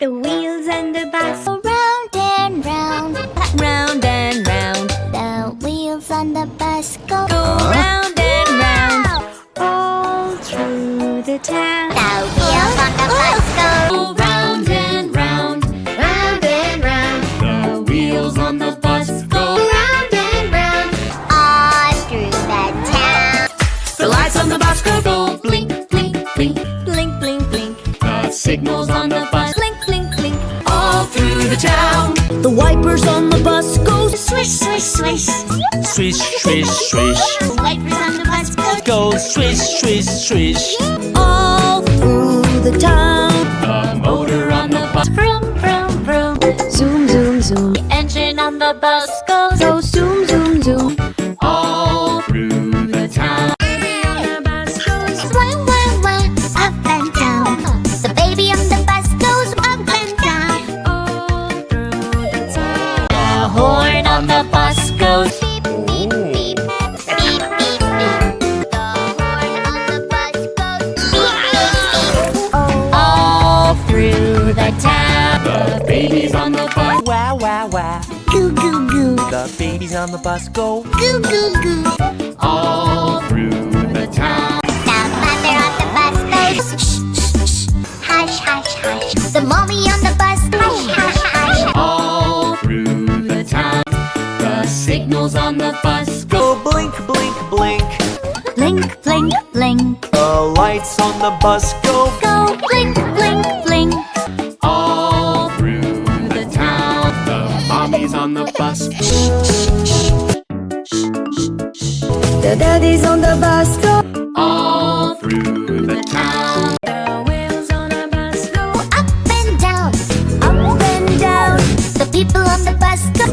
The wheels on the bus go round and round, round and round. The wheels on the bus go round and round, all through the town. The wheels on the bus go round and round, round and round. The wheels on the bus go round and round, all through the town. The lights on the bus go blink, blink, blink. Blink, blink, blink. The signals on the bus Blink, blink, blink. all through the town. The wipers on the bus go Swish, swish, swish. Swish, swish, swish. The wipers on the bus Go swish, swish, swish. all through the town. The motor on the bus vroom, vroom, vroom. Zoom, zoom, zoom. The engine on the bus goes Go zoom, zoom, zoom. all through the town. wah, wah, wah, up and down. The baby on the bus goes up and down. The horn on the bus goes beep, beep, beep. Beep, beep, beep. The horn on the bus goes beep, beep, beep. All through the town. The babies on the bus Wow, wow, wow. Goo, goo, goo. The babies on the bus go. Goo, goo, goo. all through the town. The mother on the bus goes shh, shh, shh. Hush, hush, hush. The mommy on the bus hush, hush, hush. All through the town. The signals on the bus go Go blink, blink, blink. Blink, blink, blink. The lights on the bus go. Go blink, blink, blink. all through the town. The mommies on the bus The daddies on the bus go all through the town. The wheels on the bus go Up and down, up and down. The people on the bus go